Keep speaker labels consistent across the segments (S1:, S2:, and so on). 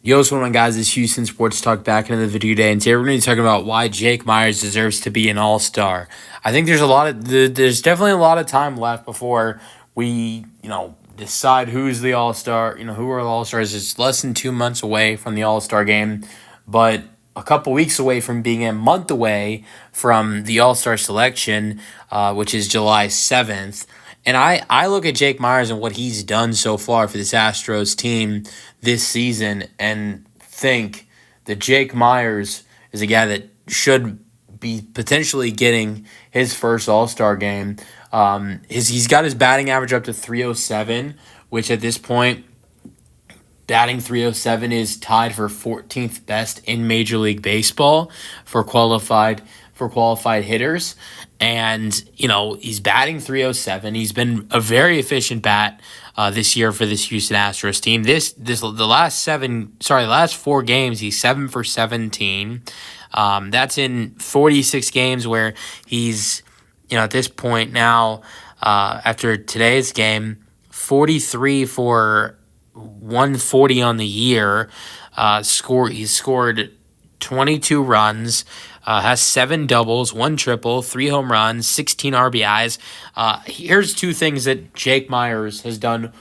S1: Yo, what's going on, guys? It's Houston Sports Talk back into the video today, and today we're going to be talking about why Jake Meyers deserves to be an All-Star. I think there's definitely a lot of time left before we, decide who's the All-Star, who are the All-Stars. It's less than 2 months away from the All-Star game, but a couple weeks away from being a month away from the All-Star selection, which is July 7th. And I look at Jake Meyers and what he's done so far for this Astros team this season and think that Jake Meyers is a guy that should be potentially getting his first All-Star game. He's got his batting average up to 307, which at this point, batting 307 is tied for 14th best in Major League Baseball for qualified hitters. And, he's batting 307. He's been a very efficient bat this year for this Houston Astros team. The last 4 games, he's 7 for 17. That's in 46 games where he's, at this point now, after today's game, 43 for 140 on the year. He's scored 22 runs, has 7 doubles, 1 triple, 3 home runs, 16 RBIs. Here's two things that Jake Meyers has done.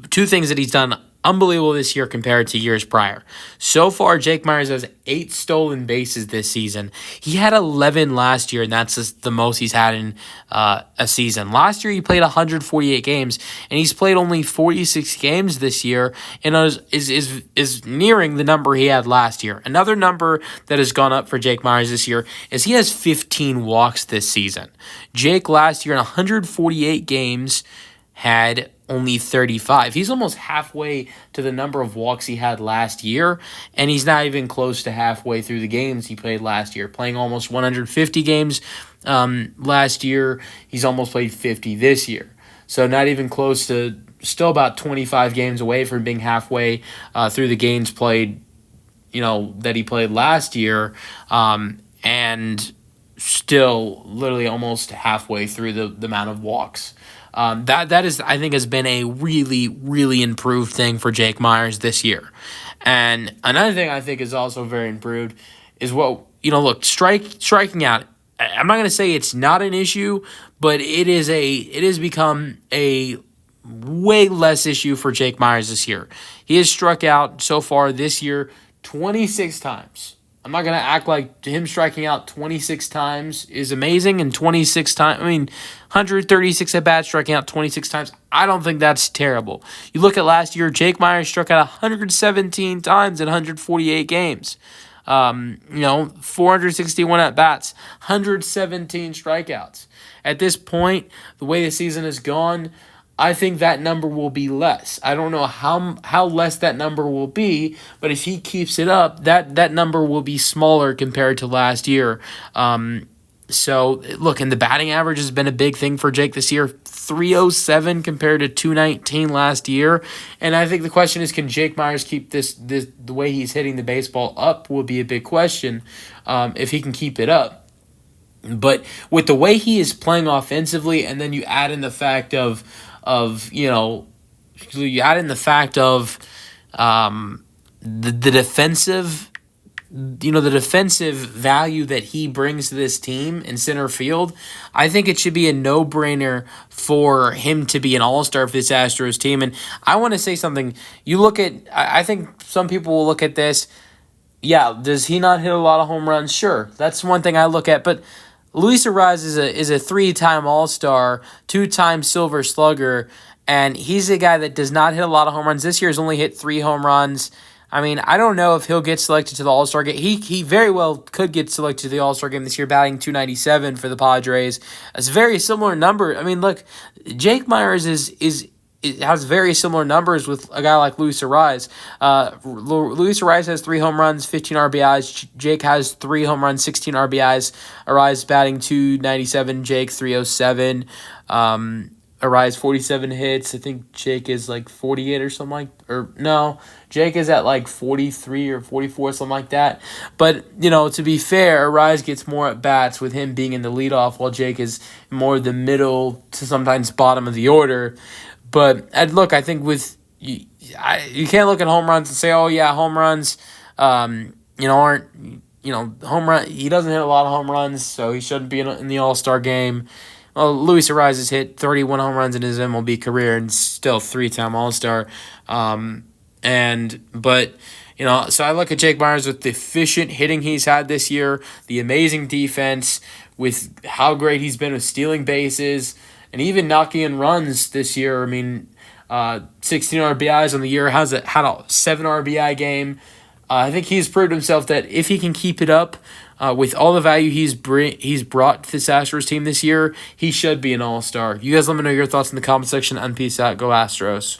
S1: Two things that he's done unbelievable this year compared to years prior. So far, Jake Meyers has 8 stolen bases this season. He had 11 last year, and that's just the most he's had in a season. Last year, he played 148 games, and he's played only 46 games this year, and is nearing the number he had last year. Another number that has gone up for Jake Meyers this year is he has 15 walks this season. Jake last year in 148 games had only 35. He's almost halfway to the number of walks he had last year, and he's not even close to halfway through the games he played last year. Playing almost 150 games last year, he's almost played 50 this year. So not even close to, still about 25 games away from being halfway through the games played, that he played last year, and still literally almost halfway through the amount of walks. That is, I think, has been a really, really improved thing for Jake Meyers this year. And another thing I think is also very improved is striking out. I'm not going to say it's not an issue, but it has become a way less issue for Jake Meyers this year. He has struck out so far this year 26 times. I'm not going to act like him striking out 26 times is amazing, and 136 at-bats, striking out 26 times. I don't think that's terrible. You look at last year, Jake Meyers struck out 117 times in 148 games. 461 at-bats, 117 strikeouts. At this point, the way the season has gone, I think that number will be less. I don't know how less that number will be, but if he keeps it up, that number will be smaller compared to last year. So, look, and the batting average has been a big thing for Jake this year. 307 compared to 219 last year. And I think the question is, can Jake Meyers keep this the way he's hitting the baseball up will be a big question if he can keep it up. But with the way he is playing offensively, and then you add in the fact of the defensive value that he brings to this team in center field, I think it should be a no-brainer for him to be an all-star for this Astros team. And I want to say something. I think some people will look at this. Yeah, does he not hit a lot of home runs? Sure, that's one thing I look at, but Luis Arraez is a 3-time All-Star, 2-time Silver Slugger, and he's a guy that does not hit a lot of home runs. This year he's only hit 3 home runs. I mean, I don't know if he'll get selected to the All-Star game. He very well could get selected to the All-Star game this year, batting 297 for the Padres. It's a very similar number. I mean, look, Jake Meyers has very similar numbers with a guy like Luis Arraez. Luis Arraez has 3 home runs, 15 RBIs. Jake has 3 home runs, 16 RBIs. Arraez batting 297, Jake 307. Arraez 47 hits. I think Jake is like 48 or something Jake is at like 43 or 44, something like that. But, to be fair, Arraez gets more at-bats with him being in the leadoff, while Jake is more the middle to sometimes bottom of the order. But look, I think with you can't look at home runs and say, oh yeah, home runs, aren't home run. He doesn't hit a lot of home runs, so he shouldn't be in the All-Star game. Well, Luis Ariz has hit 31 home runs in his MLB career and still 3-time All-Star. So I look at Jake Meyers with the efficient hitting he's had this year, the amazing defense, with how great he's been with stealing bases, and even knocking in runs this year. I mean, 16 RBIs on the year, had a 7 RBI game. I think he's proved himself that if he can keep it up, with all the value he's brought to this Astros team this year, he should be an all-star. You guys let me know your thoughts in the comment section, and peace out. Go Astros.